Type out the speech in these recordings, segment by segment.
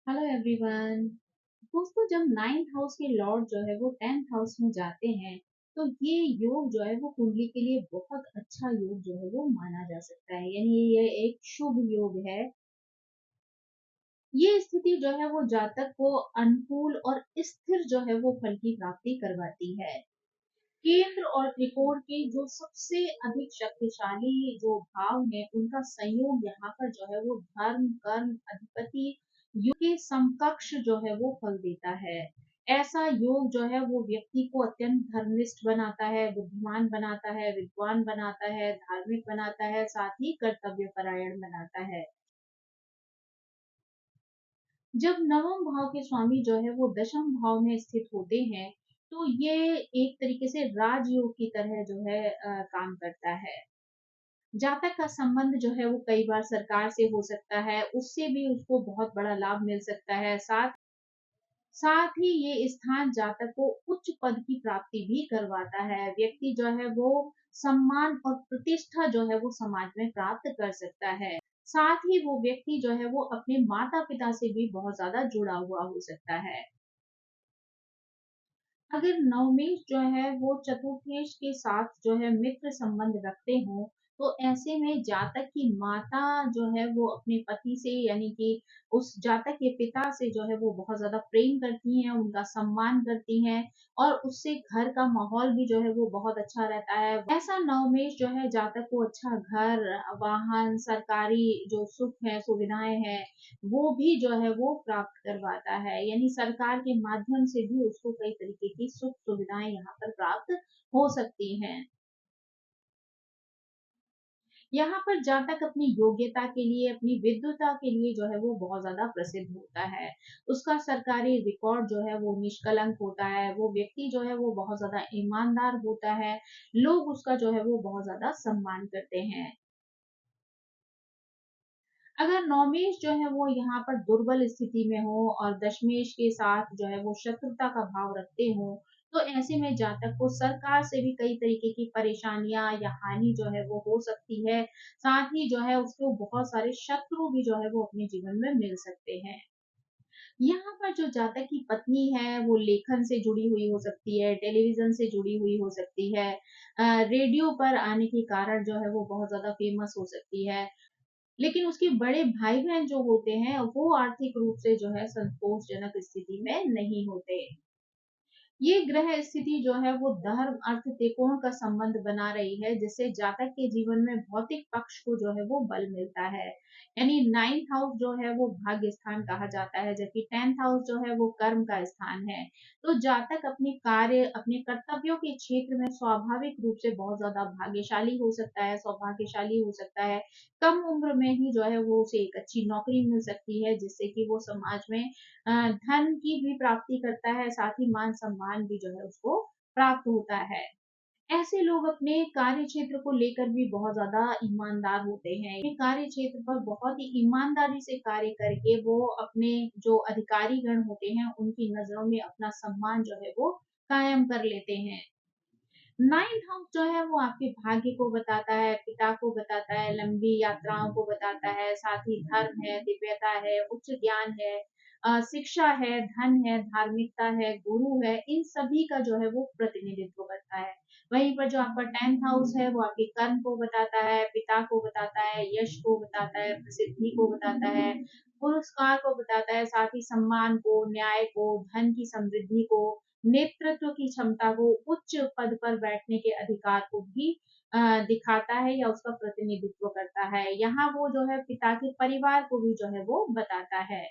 Hello everyone. दोस्तों, जब ninth house के लॉर्ड जो है वो टेंथ हाउस में जाते हैं तो ये योग जो है वो कुंडली के लिए बहुत अच्छा योग जो है वो माना जा सकता है। यानी ये एक शुभ योग है। ये स्थिति जो है वो जातक को अनुकूल और स्थिर जो है वो फल की प्राप्ति करवाती है। केंद्र और त्रिकोण के जो सबसे अधिक शक्तिशाली जो भाव है उनका संयोग यहाँ पर जो है वो धर्म कर्म अधिपति योग के समकक्ष जो है वो फल देता है। ऐसा योग जो है वो व्यक्ति को अत्यंत धर्मनिष्ठ बनाता है, बुद्धिमान बनाता है, विद्वान बनाता है, धार्मिक बनाता है, साथ ही कर्तव्य परायण बनाता है। जब नवम भाव के स्वामी जो है वो दशम भाव में स्थित होते हैं तो ये एक तरीके से राजयोग की तरह जो है काम करता है। जातक का संबंध जो है वो कई बार सरकार से हो सकता है, उससे भी उसको बहुत बड़ा लाभ मिल सकता है। साथ साथ ही ये स्थान जातक को उच्च पद की प्राप्ति भी करवाता है। व्यक्ति जो है वो सम्मान और प्रतिष्ठा जो है वो समाज में प्राप्त कर सकता है। साथ ही वो व्यक्ति जो है वो अपने माता पिता से भी बहुत ज्यादा जुड़ा हुआ हो सकता है। अगर नवमेश जो है वो चतुर्थेश के साथ जो है मित्र संबंध रखते हो तो ऐसे में जातक की माता जो है वो अपने पति से यानी कि उस जातक के पिता से जो है वो बहुत ज्यादा प्रेम करती हैं, उनका सम्मान करती हैं और उससे घर का माहौल भी जो है वो बहुत अच्छा रहता है। ऐसा नवमेश जो है जातक को अच्छा घर, वाहन, सरकारी जो सुख है, सुविधाएं हैं, वो भी जो है वो प्राप्त करवाता है। यानी सरकार के माध्यम से भी उसको कई तरीके की सुख सुविधाएं यहाँ पर प्राप्त हो सकती हैं। यहाँ पर जातक अपनी योग्यता के लिए, अपनी विद्वता के लिए जो है वो बहुत ज्यादा प्रसिद्ध होता है। उसका सरकारी रिकॉर्ड जो है वो निष्कलंक होता है। वो व्यक्ति जो है वो बहुत ज्यादा ईमानदार होता है। लोग उसका जो है वो बहुत ज्यादा सम्मान करते हैं। अगर नौमेश जो है वो यहाँ पर दुर्बल स्थिति में हो और दशमेश के साथ जो है वो शत्रुता का भाव रखते हो तो ऐसे में जातक को सरकार से भी कई तरीके की परेशानियां या हानि जो है वो हो सकती है। साथ ही जो है उसको बहुत सारे शत्रु भी जो है वो अपने जीवन में मिल सकते हैं। यहाँ पर जो जातक की पत्नी है वो लेखन से जुड़ी हुई हो सकती है, टेलीविजन से जुड़ी हुई हो सकती है, रेडियो पर आने के कारण जो है वो बहुत ज्यादा फेमस हो सकती है। लेकिन उसके बड़े भाई-बहन जो होते हैं, वो आर्थिक रूप से जो है संतोषजनक स्थिति में नहीं होते। ये ग्रह स्थिति जो है वो धर्म अर्थ त्रिकोण का संबंध बना रही है जिससे जातक के जीवन में भौतिक पक्ष को जो है वो बल मिलता है। यानी नाइन्थ हाउस जो है वो भाग्य स्थान कहा जाता है जबकि टेंथ हाउस जो है वो कर्म का स्थान है। तो जातक अपने कार्य अपने कर्तव्यों के क्षेत्र में स्वाभाविक रूप से बहुत ज्यादा भाग्यशाली हो सकता है, सौभाग्यशाली हो सकता है। कम उम्र में ही जो है वो उसे एक अच्छी नौकरी मिल सकती है जिससे कि वो समाज में धन की भी प्राप्ति करता है, साथ ही मान-सम्मान भी जो है उसको प्राप्त होता है। ऐसे लोग अपने कार्य क्षेत्र को लेकर भी बहुत ज़्यादा ईमानदार होते हैं। अपने कार्य क्षेत्र पर बहुत ही ईमानदारी से कार्य करके वो अपने जो अधिकारी गण होते हैं, उनकी नज़रों में अपना सम्मान जो है वो कायम कर लेते हैं। नाइन्थ हाउस जो है वो आपके भाग्य को बताता है, पिता को बताता है, लंबी यात्राओं को बताता है, साथ ही धर्म है, दिव्यता है, उच्च ज्ञान है, शिक्षा है, धन है, धार्मिकता है, गुरु है, इन सभी का जो है वो प्रतिनिधित्व करता है। वहीं पर जो आपका टेंथ हाउस है वो आपके कर्म को बताता है, पिता को बताता है, यश को बताता है, प्रसिद्धि को बताता है, पुरस्कार को बताता है, साथ ही सम्मान को, न्याय को, धन की समृद्धि को, नेतृत्व की क्षमता को, उच्च पद पर बैठने के अधिकार को भी दिखाता है या उसका प्रतिनिधित्व करता है। यहाँ वो जो है पिता के परिवार को भी जो है वो बताता है।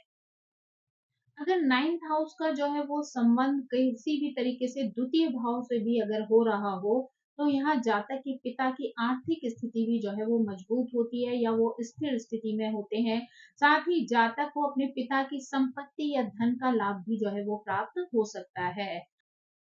अगर नाइन्थ हाउस का जो है वो संबंध किसी भी तरीके से द्वितीय भाव से भी अगर हो रहा हो तो यहाँ जातक के पिता की आर्थिक स्थिति भी जो है वो मजबूत होती है या वो स्थिर स्थिति में होते हैं। साथ ही जातक को अपने पिता की संपत्ति या धन का लाभ भी जो है वो प्राप्त हो सकता है।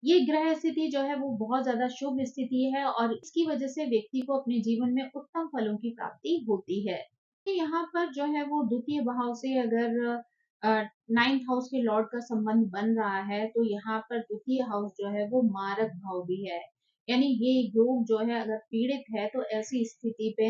ये ग्रह स्थिति जो है वो बहुत ज़्यादा शुभ स्थिति है और इसकी वजह से व्यक्ति को अपने जीवन में उत्तम फलों की प्राप्ति होती है। यहाँ पर जो है वो द्वितीय भाव से अगर नाइन्थ हाउस के लॉर्ड का संबंध बन रहा है तो यहाँ पर द्वितीय हाउस जो है वो मारक भाव भी है। यानी ये योग जो है अगर पीड़ित है तो ऐसी स्थिति पे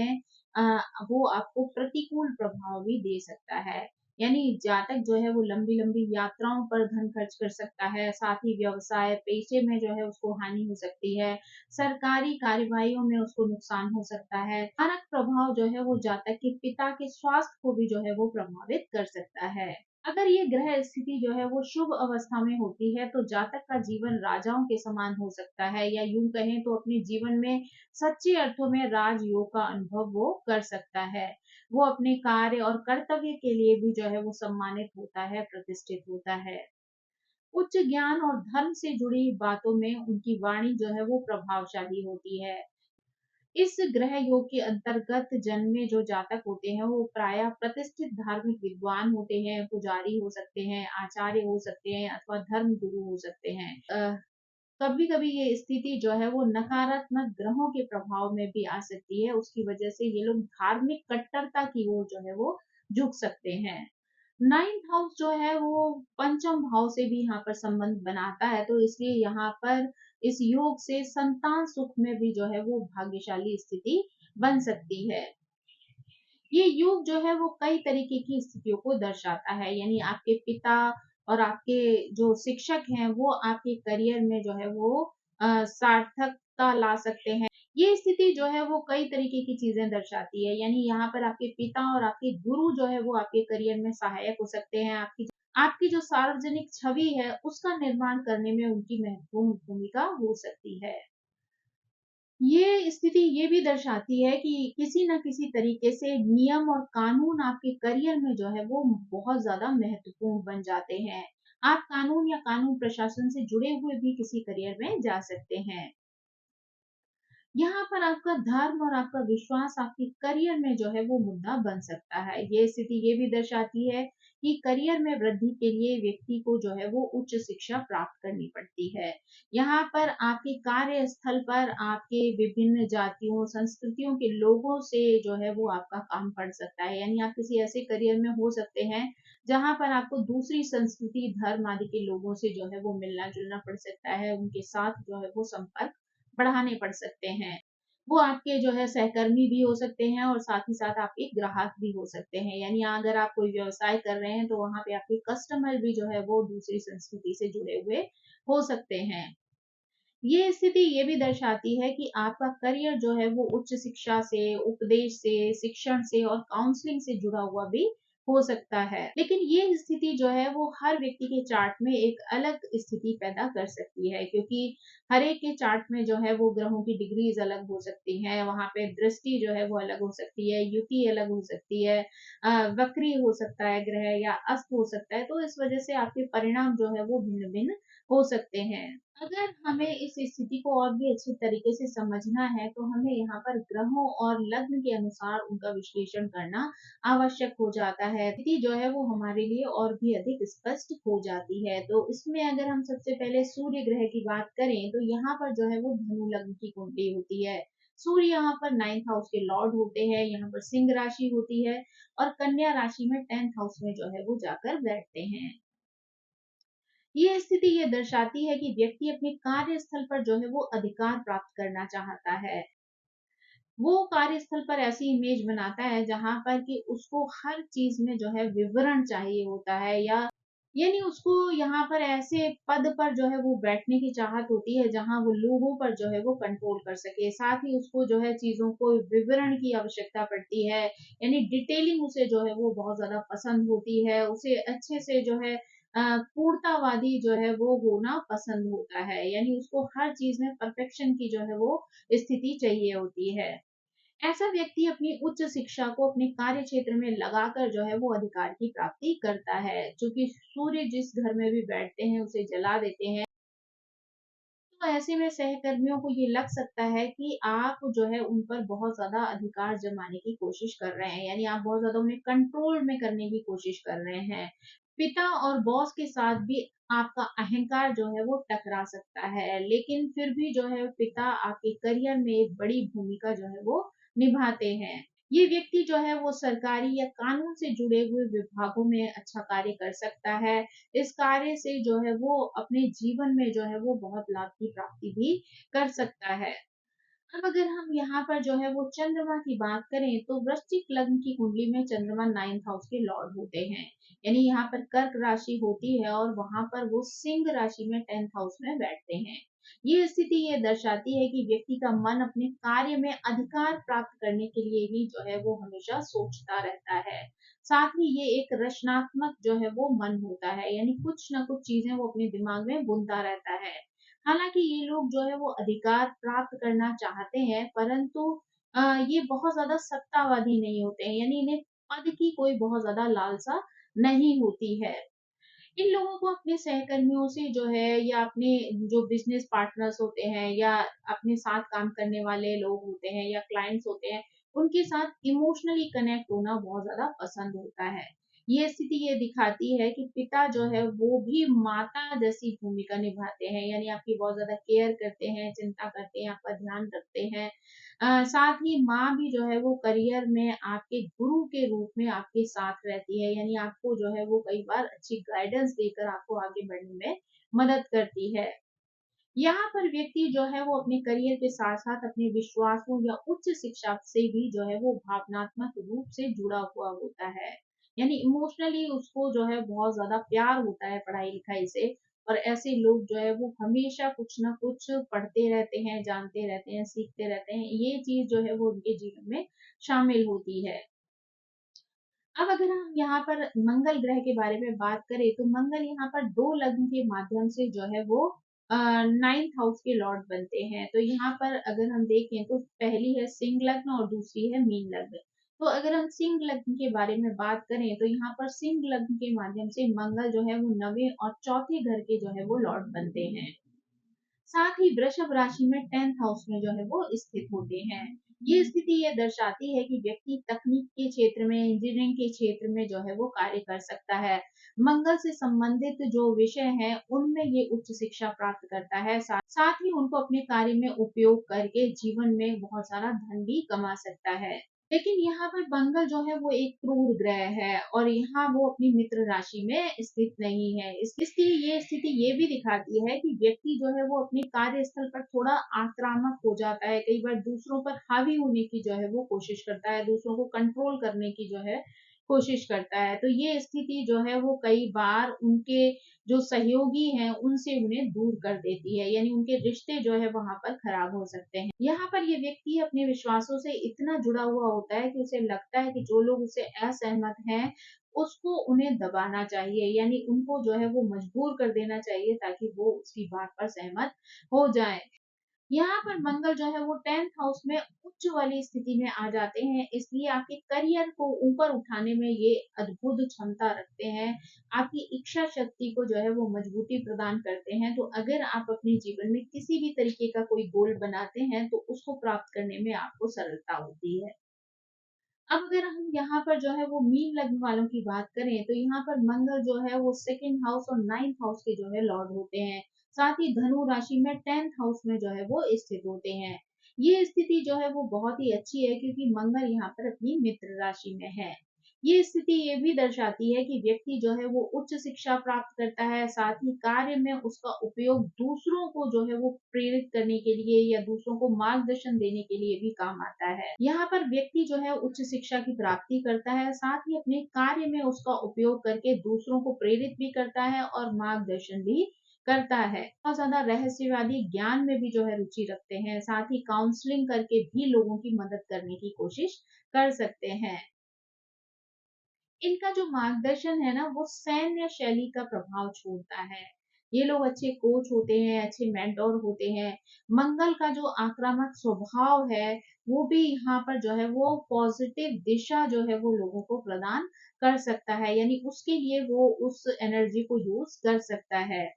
वो आपको प्रतिकूल प्रभाव भी दे सकता है। यानी जातक जो है वो लंबी-लंबी यात्राओं पर धन खर्च कर सकता है, साथ ही व्यवसाय, पेशे में जो है उसको हानि हो सकती है, सरकारी कार्यवाहियों में उसको नुकसान हो सकता है। कारक प्रभाव जो है वो जातक के पिता के स्वास्थ्य को भी जो है वो प्रभावित कर सकता है। अगर ये ग्रह स्थिति जो है वो शुभ अवस्था में होती है तो जातक का जीवन राजाओं के समान हो सकता है, या यूं कहें तो अपने जीवन में सच्चे अर्थों में राजयोग का अनुभव वो कर सकता है। वो अपने कार्य और कर्तव्य के लिए भी जो है वो सम्मानित होता है, प्रतिष्ठित होता है। उच्च ज्ञान और धर्म से जुड़ी बातों में उनकी वाणी जो है वो प्रभावशाली होती है। इस ग्रह योग के अंतर्गत जन्मे जो जातक होते हैं वो प्रायः प्रतिष्ठित धार्मिक विद्वान होते हैं, पुजारी हो सकते हैं, आचार्य हो सकते हैं अथवा धर्म गुरु हो सकते हैं। कभी कभी ये स्थिति जो है वो नकारात्मक ग्रहों के प्रभाव में भी आ सकती है, उसकी वजह से ये लोग धार्मिक कट्टरता की ओर जो है वो झुक सकते हैं। नाइन्थ हाउस जो है वो पंचम भाव से भी यहाँ पर संबंध बनाता है, तो इसलिए यहाँ पर इस योग से संतान सुख में भी जो है वो भाग्यशाली स्थिति बन सकती है। ये योग जो है वो कई तरीके की स्थितियों को दर्शाता है, यानी आपके पिता और आपके जो शिक्षक हैं वो आपके करियर में जो है वो सार्थकता ला सकते हैं। ये स्थिति जो है वो कई तरीके की चीजें दर्शाती है, यानी यहाँ पर आपके पिता और आपके गुरु जो है वो आपके करियर में सहायक हो सकते हैं। आपकी जो सार्वजनिक छवि है उसका निर्माण करने में उनकी महत्वपूर्ण भूमिका हो सकती है। ये स्थिति ये भी दर्शाती है कि किसी न किसी तरीके से नियम और कानून आपके करियर में जो है वो बहुत ज़्यादा महत्वपूर्ण बन जाते हैं। आप कानून या कानून प्रशासन से जुड़े हुए भी किसी करियर में जा सकते हैं। यहाँ पर आपका धर्म और आपका विश्वास आपके करियर में जो है वो मुद्दा बन सकता है। ये स्थिति ये भी दर्शाती है कि करियर में वृद्धि के लिए व्यक्ति को जो है वो उच्च शिक्षा प्राप्त करनी पड़ती है। यहाँ पर आपके कार्यस्थल पर आपके विभिन्न जातियों, संस्कृतियों के लोगों से जो है वो आपका काम पड़ सकता है। यानी आप किसी ऐसे करियर में हो सकते हैं जहाँ पर आपको दूसरी संस्कृति, धर्म आदि के लोगों से जो है वो मिलना-जुलना पड़ सकता है, उनके साथ जो है वो संपर्क बढ़ाने पड़ सकते हैं। वो आपके जो है सहकर्मी भी हो सकते हैं और साथ ही साथ आपके ग्राहक भी हो सकते हैं। यानी अगर आप कोई व्यवसाय कर रहे हैं तो वहाँ पे आपके कस्टमर भी जो है वो दूसरी संस्कृति से जुड़े हुए हो सकते हैं। ये स्थिति ये भी दर्शाती है कि आपका करियर जो है वो उच्च शिक्षा से, उपदेश से, शिक्षण से और काउंसलिंग से जुड़ा हुआ भी हो सकता है। लेकिन ये स्थिति जो है वो हर व्यक्ति के चार्ट में एक अलग स्थिति पैदा कर सकती है, क्योंकि हर एक के चार्ट में जो है वो ग्रहों की डिग्रीज अलग हो सकती हैं, वहाँ पे दृष्टि जो है वो अलग हो सकती है, युति अलग हो सकती है, वक्री हो सकता है ग्रह या अस्त हो सकता है, तो इस वजह से आपके परिणाम जो है वो भिन्न-भिन्न हो सकते हैं। अगर हमें इस स्थिति को और भी अच्छे तरीके से समझना है तो हमें यहाँ पर ग्रहों और लग्न के अनुसार उनका विश्लेषण करना आवश्यक हो जाता है। स्थिति जो है वो हमारे लिए और भी अधिक स्पष्ट हो जाती है। तो इसमें अगर हम सबसे पहले सूर्य ग्रह की बात करें तो यहाँ पर जो है वो धनु लग्न की कुंडली होती है। सूर्य यहाँ पर 9th हाउस के लॉर्ड होते हैं, यहाँ पर सिंह राशि होती है और कन्या राशि में 10th हाउस में जो है वो जाकर बैठते हैं। ये स्थिति ये दर्शाती है कि व्यक्ति अपने कार्यस्थल पर जो है वो अधिकार प्राप्त करना चाहता है। वो कार्यस्थल पर ऐसी इमेज बनाता है जहाँ पर कि उसको हर चीज में जो है विवरण चाहिए होता है, या यानी उसको यहाँ पर ऐसे पद पर जो है वो बैठने की चाहत होती है जहाँ वो लोगों पर जो है वो कंट्रोल कर सके। साथ ही उसको जो है चीजों को विवरण की आवश्यकता पड़ती है, यानी डिटेलिंग उसे जो है वो बहुत ज्यादा पसंद होती है। उसे अच्छे से जो है पूर्णतावादी जो है वो होना पसंद होता है, यानी उसको हर चीज में परफेक्शन की जो है वो स्थिति चाहिए होती है। ऐसा व्यक्ति अपनी उच्च शिक्षा को अपने कार्य क्षेत्र में लगाकर जो है वो अधिकार की प्राप्ति करता है। चूंकि सूर्य जिस घर में भी बैठते हैं उसे जला देते हैं, तो ऐसे में सहकर्मियों को ये लग सकता है कि आप जो है उन पर बहुत ज्यादा अधिकार जमाने की कोशिश कर रहे हैं, यानी आप बहुत ज्यादा उन्हें कंट्रोल में करने की कोशिश कर रहे हैं। पिता और बॉस के साथ भी आपका अहंकार जो है वो टकरा सकता है, लेकिन फिर भी जो है पिता आपके करियर में एक बड़ी भूमिका जो है वो निभाते हैं। ये व्यक्ति जो है वो सरकारी या कानून से जुड़े हुए विभागों में अच्छा कार्य कर सकता है। इस कार्य से जो है वो अपने जीवन में जो है वो बहुत लाभ की प्राप्ति भी कर सकता है। अब अगर हम यहाँ पर जो है वो चंद्रमा की बात करें तो वृश्चिक लग्न की कुंडली में चंद्रमा 9th हाउस के लॉर्ड होते हैं। यानी यहाँ पर कर्क राशि होती है और वहां पर वो सिंह राशि में 10th हाउस में बैठते हैं। ये स्थिति ये दर्शाती है कि व्यक्ति का मन अपने कार्य में अधिकार प्राप्त करने के लिए ही जो है वो हमेशा सोचता रहता है। साथ ही ये एक रचनात्मक जो है वो मन होता है, यानी कुछ ना कुछ चीजें वो अपने दिमाग में बुनता रहता है। हालाँकि ये लोग जो है वो अधिकार प्राप्त करना चाहते हैं, परंतु ये बहुत ज़्यादा सत्तावादी नहीं होते हैं, यानी इन्हें पद की कोई बहुत ज़्यादा लालसा नहीं होती है। इन लोगों को अपने सहकर्मियों से जो है या अपने जो बिज़नेस पार्टनर्स होते हैं या अपने साथ काम करने वाले लोग होते हैं या क्लाइंट्स होते हैं, उनके साथ इमोशनली कनेक्ट होना बहुत ज़्यादा पसंद होता है। ये स्थिति ये दिखाती है कि पिता जो है वो भी माता जैसी भूमिका निभाते हैं, यानी आपकी बहुत ज़्यादा केयर करते हैं, चिंता करते हैं, आपका ध्यान रखते हैं। साथ ही माँ भी जो है वो करियर में आपके गुरु के रूप में आपके साथ रहती है, यानी आपको जो है वो कई बार अच्छी गाइडेंस देकर आपको आगे बढ़ने में मदद करती है। यहाँ पर व्यक्ति जो है वो अपने करियर के साथ-साथ अपने विश्वासों या उच्च शिक्षा से भी जो है वो भावनात्मक रूप से जुड़ा हुआ होता है। यानी इमोशनली उसको जो है बहुत ज़्यादा प्यार होता है पढ़ाई-लिखाई से, और ऐसे लोग जो है वो हमेशा कुछ ना कुछ पढ़ते रहते हैं, जानते रहते हैं, सीखते रहते हैं। ये चीज़ जो है वो उनके जीवन में शामिल होती है। अब अगर हम यहाँ पर मंगल ग्रह के बारे में बात करें तो मंगल यहाँ पर 2 लग्न के माध्यम से जो है वो 9th हाउस के लॉर्ड बनते हैं। तो यहाँ पर अगर हम देखें तो पहली है सिंह लग्न और दूसरी है मीन लग्न। तो अगर हम सिंह लग्न के बारे में बात करें तो यहाँ पर सिंह लग्न के माध्यम से मंगल जो है वो 9वें और चौथे घर के जो है वो लॉर्ड बनते हैं। साथ ही वृषभ राशि में 10th हाउस में जो है वो स्थित होते हैं। ये स्थिति ये दर्शाती है कि व्यक्ति तकनीक के क्षेत्र में, इंजीनियरिंग के क्षेत्र में जो है वो कार्य कर सकता है। मंगल से संबंधित जो विषय हैं, उनमें ये उच्च शिक्षा प्राप्त करता है। साथ ही उनको अपने कार्य में उपयोग करके जीवन में बहुत सारा धन भी कमा सकता है। लेकिन यहाँ पर मंगल जो है वो एक क्रूर ग्रह है और यहाँ वो अपनी मित्र राशि में स्थित नहीं है। इसलिए ये स्थिति ये भी दिखाती है कि व्यक्ति जो है वो अपने कार्यस्थल पर थोड़ा आक्रामक हो जाता है। कई बार दूसरों पर हावी होने की जो है वो कोशिश करता है, दूसरों को कंट्रोल करने की जो है कोशिश करता है। तो ये स्थिति जो है वो कई बार उनके जो सहयोगी हैं उनसे उन्हें दूर कर देती है, यानी उनके रिश्ते जो है वहाँ पर खराब हो सकते हैं। यहाँ पर ये व्यक्ति अपने विश्वासों से इतना जुड़ा हुआ होता है कि उसे लगता है कि जो लोग उससे असहमत हैं, उसको उन्हें दबाना चाहिए, यानी उनको जो है वो मजबूर कर देना चाहिए ताकि वो उसकी बात पर सहमत हो जाएँ। यहाँ पर मंगल जो है वो 10th हाउस में उच्च वाली स्थिति में आ जाते हैं, इसलिए आपके करियर को ऊपर उठाने में ये अद्भुत क्षमता रखते हैं। आपकी इच्छा शक्ति को जो है वो मजबूती प्रदान करते हैं। तो अगर आप अपने जीवन में किसी भी तरीके का कोई गोल बनाते हैं, तो उसको प्राप्त करने में आपको सरलता होती है। अब अगर हम यहाँ पर जो है वो मीन लग्न वालों की बात करें तो यहाँ पर मंगल जो है वो 2nd हाउस और 9th हाउस के जो है लॉर्ड होते हैं। साथ ही धनु राशि में 10th हाउस में जो है वो स्थित होते हैं। ये स्थिति जो है वो बहुत ही अच्छी है क्योंकि मंगल यहाँ पर अपनी मित्र राशि में है। ये स्थिति ये भी दर्शाती है कि व्यक्ति जो है वो उच्च शिक्षा प्राप्त करता है, साथ ही कार्य में उसका उपयोग दूसरों को जो है वो प्रेरित करने के लिए या दूसरों को मार्गदर्शन देने के लिए भी काम आता है। यहाँ पर व्यक्ति जो है उच्च शिक्षा की प्राप्ति करता है, साथ ही अपने कार्य में उसका उपयोग करके दूसरों को प्रेरित भी करता है और मार्गदर्शन भी करता है। बहुत ज़्यादा रहस्यवादी ज्ञान में भी जो है रुचि रखते हैं, साथ ही काउंसलिंग करके भी लोगों की मदद करने की कोशिश कर सकते हैं। इनका जो मार्गदर्शन है ना वो सैन्य शैली का प्रभाव छोड़ता है। ये लोग अच्छे कोच होते हैं, अच्छे मेंटर होते हैं। मंगल का जो आक्रामक स्वभाव है, वो भी यहाँ पर जो है वो पॉजिटिव दिशा जो है वो लोगों को प्रदान कर सकता है, यानी उसके लिए वो उस एनर्जी को यूज़ कर सकता है।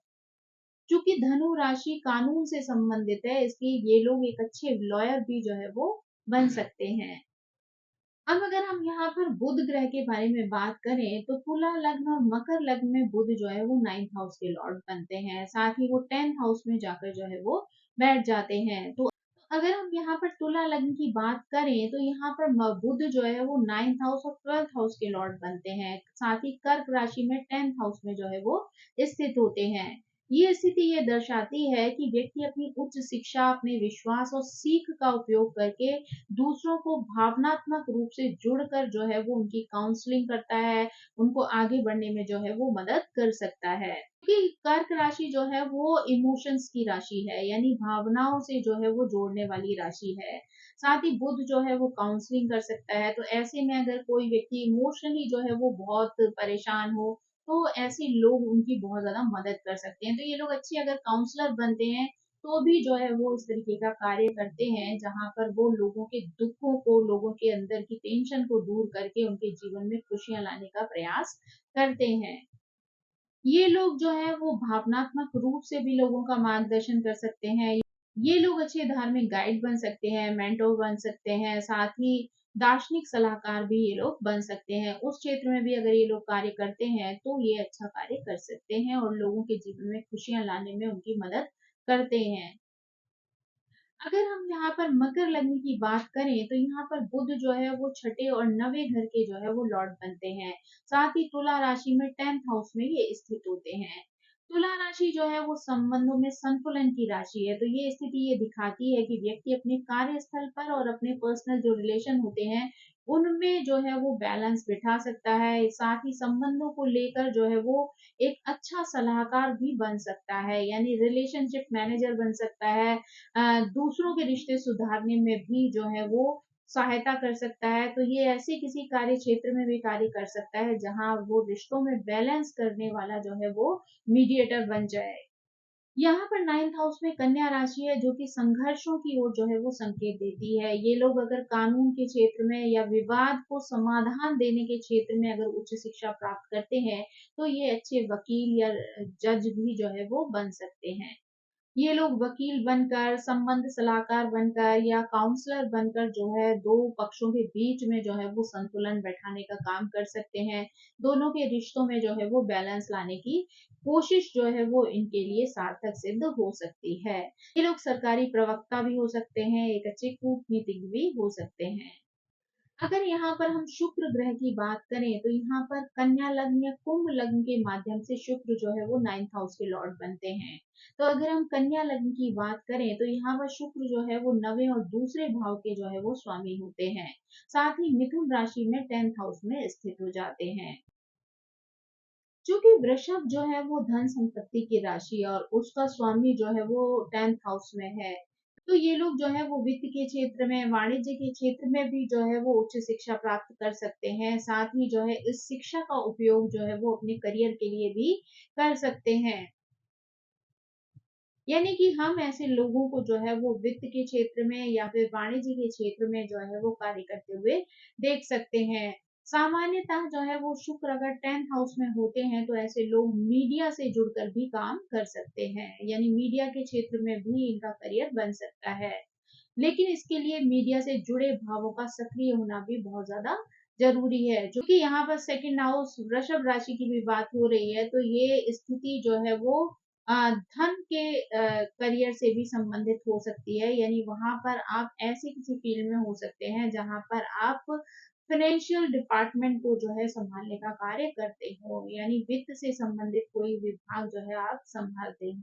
चूँकि धनु राशि कानून से संबंधित है, इसलिए ये लोग एक अच्छे लॉयर भी जो है वो बन सकते हैं। अब अगर हम यहाँ पर बुध ग्रह के बारे में बात करें तो तुला लग्न और मकर लग्न में बुध जो है वो 9th हाउस के लॉर्ड बनते हैं, साथ ही वो 10th हाउस में जाकर जो है वो बैठ जाते हैं। तो अगर हम यहाँ पर तुला लग्न की बात करें तो यहाँ पर बुध जो है वो 9th हाउस और 12th हाउस के लॉर्ड बनते हैं, साथ ही कर्क राशि में 10th हाउस में जो है वो स्थित होते हैं। ये स्थिति ये दर्शाती है कि व्यक्ति अपनी उच्च शिक्षा, अपने विश्वास और सीख का उपयोग करके दूसरों को भावनात्मक रूप से जुड़कर जो है वो उनकी काउंसलिंग करता है, उनको आगे बढ़ने में जो है वो मदद कर सकता है। क्योंकि कर्क राशि जो है वो इमोशंस की राशि है, यानी भावनाओं से जो है वो जोड़ने वाली राशि है। साथ ही बुध जो है वो काउंसलिंग कर सकता है, तो ऐसे में अगर कोई व्यक्ति इमोशनली जो है वो बहुत परेशान हो, तो ऐसे लोग उनकी बहुत ज़्यादा मदद कर सकते हैं। तो ये लोग अच्छे अगर काउंसलर बनते हैं, तो भी जो है वो इस तरीके का कार्य करते हैं, जहाँ पर वो लोगों के दुखों को, लोगों के अंदर की टेंशन को दूर करके उनके जीवन में खुशियाँ लाने का प्रयास करते हैं। ये लोग जो है वो भावनात्मक रूप से भी लोगों का मार्गदर्शन कर सकते हैं। ये लोग अच्छे धार्मिक गाइड बन सकते हैं, मेंटोर बन सकते हैं, साथ ही दार्शनिक सलाहकार भी ये लोग बन सकते हैं। उस क्षेत्र में भी अगर ये लोग कार्य करते हैं, तो ये अच्छा कार्य कर सकते हैं और लोगों के जीवन में खुशियाँ लाने में उनकी मदद करते हैं। अगर हम यहाँ पर मकर लग्न की बात करें, तो यहाँ पर बुध जो है वो छठे और नवें घर के जो है वो लॉर्ड बनते हैं। साथ ही तुला राशि में 10th हाउस में ये स्थित होते हैं। तुला राशि जो है वो संबंधों में संतुलन की राशि है, तो ये स्थिति ये दिखाती है कि व्यक्ति अपने कार्यस्थल पर और अपने पर्सनल जो रिलेशन होते हैं, उनमें जो है वो बैलेंस बिठा सकता है। साथ ही संबंधों को लेकर जो है वो एक अच्छा सलाहकार भी बन सकता है, यानी रिलेशनशिप मैनेजर बन सकता है। दूसरों के रिश्ते सुधारने में भी जो है वो सहायता कर सकता है। तो ये ऐसे किसी कार्य क्षेत्र में भी कार्य कर सकता है, जहाँ वो रिश्तों में बैलेंस करने वाला जो है वो मीडिएटर बन जाए। यहाँ पर 9th हाउस में कन्या राशि है, जो कि संघर्षों की ओर जो है वो संकेत देती है। ये लोग अगर कानून के क्षेत्र में या विवाद को समाधान देने के क्षेत्र में अगर उच्च शिक्षा प्राप्त करते हैं, तो ये अच्छे वकील या जज भी जो है वो बन सकते हैं। ये लोग वकील बनकर, संबंध सलाहकार बनकर या काउंसलर बनकर जो है 2 पक्षों के बीच में जो है वो संतुलन बैठाने का काम कर सकते हैं। दोनों के रिश्तों में जो है वो बैलेंस लाने की कोशिश जो है वो इनके लिए सार्थक सिद्ध हो सकती है। ये लोग सरकारी प्रवक्ता भी हो सकते हैं, एक अच्छे कूटनीतिज्ञ भी हो सकते हैं। अगर यहाँ पर हम शुक्र ग्रह की बात करें, तो यहाँ पर कन्या लग्न या कुंभ लग्न के माध्यम से शुक्र जो है वो 9th हाउस के लॉर्ड बनते हैं। तो अगर हम कन्या लग्न की बात करें, तो यहाँ पर शुक्र जो है वो नवें और दूसरे भाव के जो है वो स्वामी होते हैं। साथ ही मिथुन राशि में 10th हाउस में स्थित हो जाते हैं। चूंकि वृषभ जो है वो धन संपत्ति की राशि है और उसका स्वामी जो है वो 10th हाउस में है, तो ये लोग जो है वो वित्त के क्षेत्र में, वाणिज्य के क्षेत्र में भी जो है वो उच्च शिक्षा प्राप्त कर सकते हैं। साथ ही जो है इस शिक्षा का उपयोग जो है वो अपने करियर के लिए भी कर सकते हैं। यानी कि हम ऐसे लोगों को जो है वो वित्त के क्षेत्र में या फिर वाणिज्य के क्षेत्र में जो है वो कार्य करते हुए देख सकते हैं। सामान्यतः जो है वो शुक्र अगर 10th हाउस में होते हैं, तो ऐसे लोग मीडिया से जुड़कर भी काम कर सकते हैं, यानी मीडिया के क्षेत्र में भी इनका करियर बन सकता है। लेकिन इसके लिए मीडिया से जुड़े भावों का सक्रिय होना भी बहुत ज़्यादा ज़रूरी है। जो कि यहाँ पर सेकंड हाउस वृषभ राशि की भी बात हो रही है, तो ये स्थिति जो है वो धन के करियर से भी संबंधित हो सकती है। यानी वहाँ पर आप ऐसे किसी फील्ड में हो सकते हैं, जहाँ पर आप फाइनेंशियल डिपार्टमेंट को जो है सँभालने का कार्य करते हो, यानी वित्त से संबंधित कोई विभाग जो है आप सँभालते हो।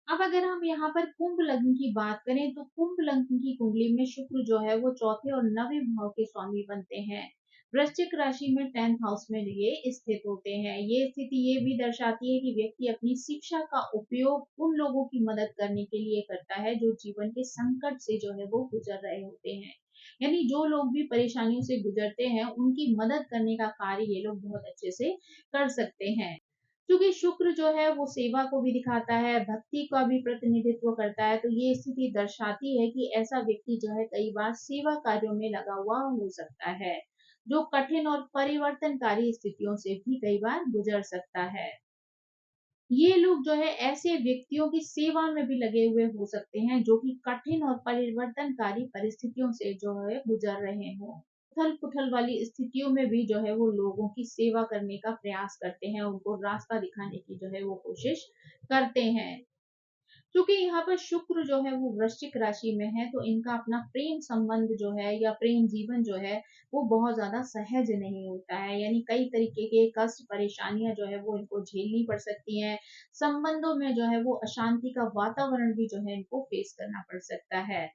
अब अगर हम यहाँ पर कुंभ लग्न की बात करें, तो कुंभ लग्न की कुंडली में शुक्र जो है वो चौथे और नवें भाव के स्वामी बनते हैं। वृश्चिक राशि में 10th हाउस में ये स्थित होते हैं। ये स्थिति ये भी दर्शाती है कि व्यक्ति अपनी शिक्षा का उपयोग उन लोगों की मदद करने के लिए करता है, जो जीवन के संकट से जो है वो गुजर रहे होते हैं। यानी जो लोग भी परेशानियों से गुजरते हैं, उनकी मदद करने का कार्य ये लोग बहुत अच्छे से कर सकते हैं। क्योंकि शुक्र जो है वो सेवा को भी दिखाता है, भक्ति का भी प्रतिनिधित्व करता है, तो ये स्थिति दर्शाती है कि ऐसा व्यक्ति जो है कई बार सेवा कार्यों में लगा हुआ हो सकता है, जो कठिन और परिवर्तनकारी स्थितियों से भी कई बार गुजर सकता है। ये लोग जो है ऐसे व्यक्तियों की सेवा में भी लगे हुए हो सकते हैं, जो कि कठिन और परिवर्तनकारी परिस्थितियों से जो है गुजर रहे हों। उथल-पुथल वाली स्थितियों में भी जो है वो लोगों की सेवा करने का प्रयास करते हैं, उनको रास्ता दिखाने की जो है वो कोशिश करते हैं। क्योंकि यहाँ पर शुक्र जो है वो वृश्चिक राशि में है, तो इनका अपना प्रेम संबंध जो है या प्रेम जीवन जो है वो बहुत ज्यादा सहज नहीं होता है, यानी कई तरीके के कष्ट परेशानियां जो है वो इनको झेलनी पड़ सकती हैं। संबंधों में जो है वो अशांति का वातावरण भी जो है इनको फेस करना पड़ सकता है।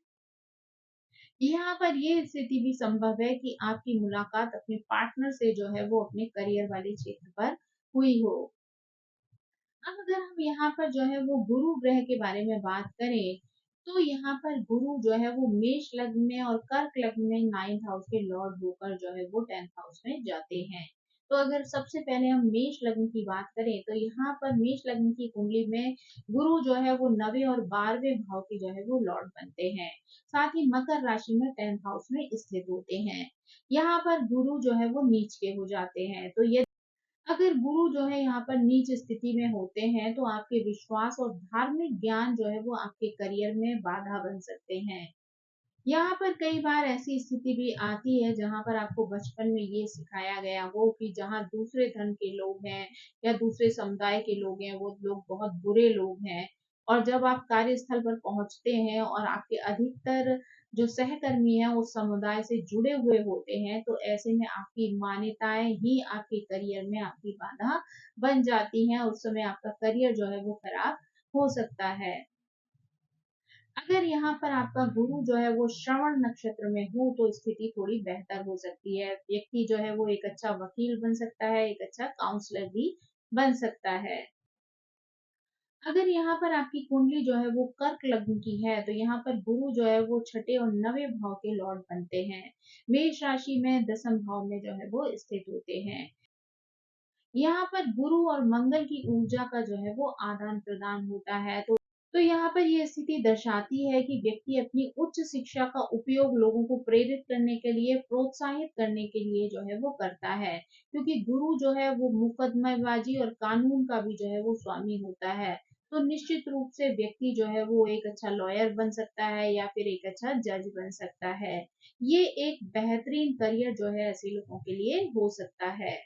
यहाँ पर ये स्थिति भी संभव है कि आपकी मुलाकात अपने पार्टनर से जो है वो अपने करियर वाले क्षेत्र पर हुई हो। अब अगर हम यहाँ पर जो है वो गुरु ग्रह के बारे में बात करें, तो यहाँ पर गुरु जो है वो मेष लग्न में और कर्क लग्न में 9th हाउस के लॉर्ड होकर जो है वो 10th हाउस में जाते हैं। तो अगर सबसे पहले हम मेष लग्न की बात करें, तो यहाँ पर मेष लग्न की कुंडली में गुरु जो है वो 9वें और 12वें भाव के जो है वो लॉर्ड बनते हैं। साथ ही मकर राशि में 10th हाउस में स्थित होते हैं। यहाँ पर गुरु जो है वो नीच के हो जाते हैं। तो ये अगर गुरु जो है यहाँ पर नीच स्थिति में होते हैं, तो आपके विश्वास और धार्मिक ज्ञान जो है वो आपके करियर में बाधा बन सकते हैं। यहाँ पर कई बार ऐसी स्थिति भी आती है जहाँ पर आपको बचपन में ये सिखाया गया हो कि जहाँ दूसरे धर्म के लोग हैं या दूसरे समुदाय के लोग हैं, वो लोग बहुत बुरे लोग हैं। और जब आप कार्यस्थल पर पहुंचते हैं और आपके अधिकतर जो सहकर्मी हैं उस समुदाय से जुड़े हुए होते हैं, तो ऐसे में आपकी मान्यताएं ही आपके करियर में आपकी बाधा बन जाती हैं। उस समय आपका करियर जो है वो खराब हो सकता है। अगर यहाँ पर आपका गुरु जो है वो श्रवण नक्षत्र में हो, तो स्थिति थोड़ी बेहतर हो सकती है। व्यक्ति जो है वो एक अच्छा वकील बन सकता है, एक अच्छा काउंसलर भी बन सकता है। अगर यहाँ पर आपकी कुंडली जो है वो कर्क लग्न की है, तो यहाँ पर गुरु जो है वो छठे और 9वें भाव के लॉर्ड बनते हैं। मेष राशि में 10th भाव में जो है वो स्थित होते हैं। यहाँ पर गुरु और मंगल की ऊर्जा का जो है वो आदान प्रदान होता है। तो यहाँ पर ये स्थिति दर्शाती है कि व्यक्ति अपनी उच्च शिक्षा का उपयोग लोगों को प्रेरित करने के लिए, प्रोत्साहित करने के लिए जो है वो करता है। क्योंकि गुरु जो है वो मुकदमेबाजी और कानून का भी जो है वो स्वामी होता है। तो निश्चित रूप से व्यक्ति जो है वो एक अच्छा लॉयर बन सकता है या फिर एक अच्छा जज बन सकता है। ये एक बेहतरीन करियर जो है ऐसे लोगों के लिए हो सकता है।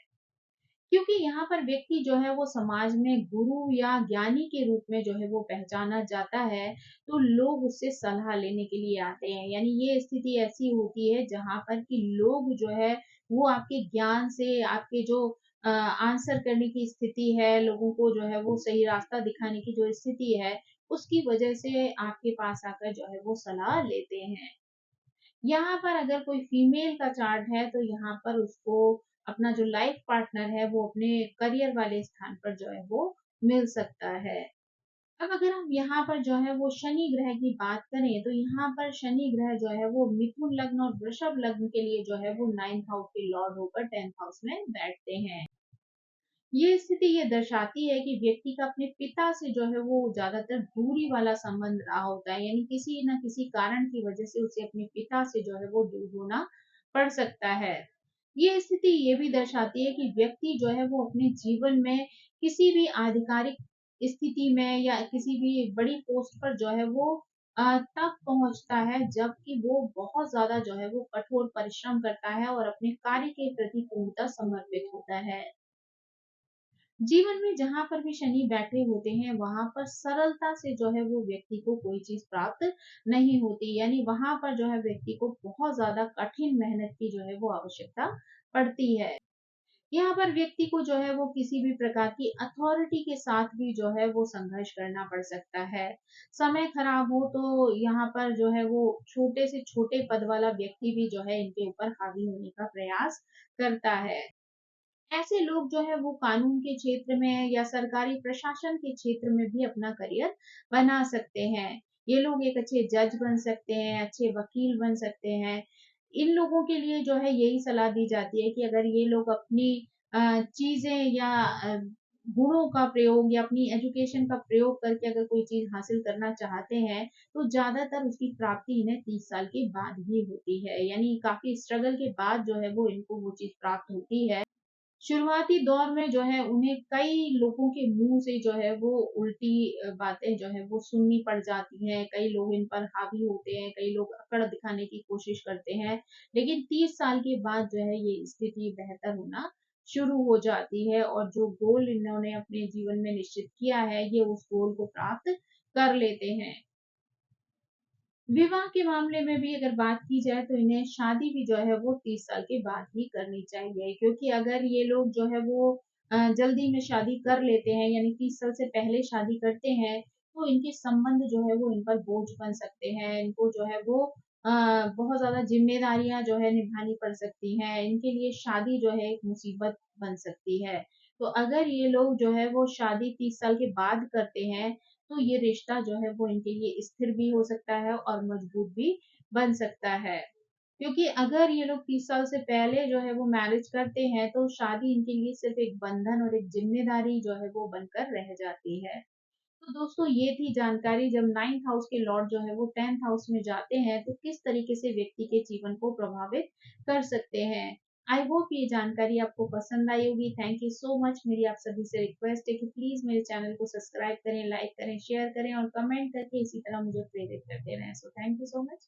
क्योंकि यहाँ पर व्यक्ति जो है वो समाज में गुरु या ज्ञानी के रूप में जो है वो पहचाना जाता है, तो लोग उससे सलाह लेने के लिए आते हैं। यानी ये स्थिति ऐसी होती है जहाँ पर कि लोग जो है वो आपके ज्ञान से, आपके जो आंसर करने की स्थिति है, लोगों को जो है वो सही रास्ता दिखाने की जो स्थिति है, उसकी वजह से आपके पास आकर जो है वो सलाह लेते हैं। यहाँ पर अगर कोई फीमेल का चार्ट है, तो यहाँ पर उसको अपना जो लाइफ पार्टनर है वो अपने करियर वाले स्थान पर जो है वो मिल सकता है। अब अगर हम यहाँ पर जो है वो शनि ग्रह की बात करें, तो यहाँ पर शनि ग्रह जो है वो मिथुन लग्न और वृषभ लग्न के लिए जो है वो 9th हाउस के लॉर्ड होकर 10th हाउस में बैठते हैं। ये स्थिति ये दर्शाती है कि व्यक्ति का अपने पिता से जो है वो ज्यादातर दूरी वाला संबंध रहा होता है, यानी किसी न किसी कारण की वजह से उसे अपने पिता से जो है वो दूर होना पड़ सकता है। ये स्थिति ये भी दर्शाती है कि व्यक्ति जो है वो अपने जीवन में किसी भी आधिकारिक स्थिति में या किसी भी बड़ी पोस्ट पर जो है वो तब पहुंचता है जबकि वो बहुत ज्यादा जो है वो कठोर परिश्रम करता है और अपने कार्य के प्रति पूर्णतः समर्पित होता है। जीवन में जहाँ पर भी शनि बैठे होते हैं, वहां पर सरलता से जो है वो व्यक्ति को कोई चीज प्राप्त नहीं होती, यानी वहां पर जो है व्यक्ति को बहुत ज्यादा कठिन मेहनत की जो है वो आवश्यकता पड़ती है। यहाँ पर व्यक्ति को जो है वो किसी भी प्रकार की अथॉरिटी के साथ भी जो है वो संघर्ष करना पड़ सकता है। समय खराब हो तो यहाँ पर जो है वो छोटे से छोटे पद वाला व्यक्ति भी जो है इनके ऊपर हावी होने का प्रयास करता है। ऐसे लोग जो है वो कानून के क्षेत्र में या सरकारी प्रशासन के क्षेत्र में भी अपना करियर बना सकते हैं। ये लोग एक अच्छे जज बन सकते हैं, अच्छे वकील बन सकते हैं। इन लोगों के लिए जो है यही सलाह दी जाती है कि अगर ये लोग अपनी चीजें या गुणों का प्रयोग या अपनी एजुकेशन का प्रयोग करके अगर कोई चीज हासिल करना चाहते हैं, तो ज्यादातर उसकी प्राप्ति इन्हें 30 साल के बाद ही होती है, यानी काफी स्ट्रगल के बाद जो है वो इनको वो चीज प्राप्त होती है। शुरुआती दौर में जो है उन्हें कई लोगों के मुँह से जो है वो उल्टी बातें जो है वो सुननी पड़ जाती हैं। कई लोग इन पर हावी होते हैं, कई लोग अकड़ दिखाने की कोशिश करते हैं। लेकिन 30 साल के बाद जो है ये स्थिति बेहतर होना शुरू हो जाती है और जो गोल इन्होंने अपने जीवन में निश्चित किया है, ये उस गोल को प्राप्त कर लेते हैं। विवाह के मामले में भी अगर बात की जाए तो इन्हें शादी भी जो है वो 30 साल के बाद ही करनी चाहिए, क्योंकि अगर ये लोग जो है वो जल्दी में शादी कर लेते हैं, यानी 30 साल से पहले शादी करते हैं, तो इनके संबंध जो है वो इन पर बोझ बन सकते हैं। इनको जो है वो बहुत ज़्यादा ज़िम्मेदारियाँ जो है निभानी पड़ सकती हैं। इनके लिए शादी जो है एक मुसीबत बन सकती है। तो अगर ये लोग जो है वो शादी 30 साल के बाद करते हैं, तो ये रिश्ता जो है वो इनके लिए स्थिर भी हो सकता है और मजबूत भी बन सकता है। क्योंकि अगर ये लोग 30 साल से पहले जो है वो मैरिज करते हैं, तो शादी इनके लिए सिर्फ एक बंधन और एक ज़िम्मेदारी जो है वो बनकर रह जाती है। तो दोस्तों ये थी जानकारी, जब 9th हाउस के लॉर्ड जो है वो 10th हाउस में जाते हैं, तो किस तरीके से व्यक्ति के जीवन को प्रभावित कर सकते हैं। आई होप ये जानकारी आपको पसंद आई होगी। Thank you so much. मेरी आप सभी से रिक्वेस्ट है कि प्लीज मेरे चैनल को सब्सक्राइब करें, लाइक करें, शेयर करें और कमेंट करके इसी तरह मुझे प्रेरित करते रहें। So thank you so much.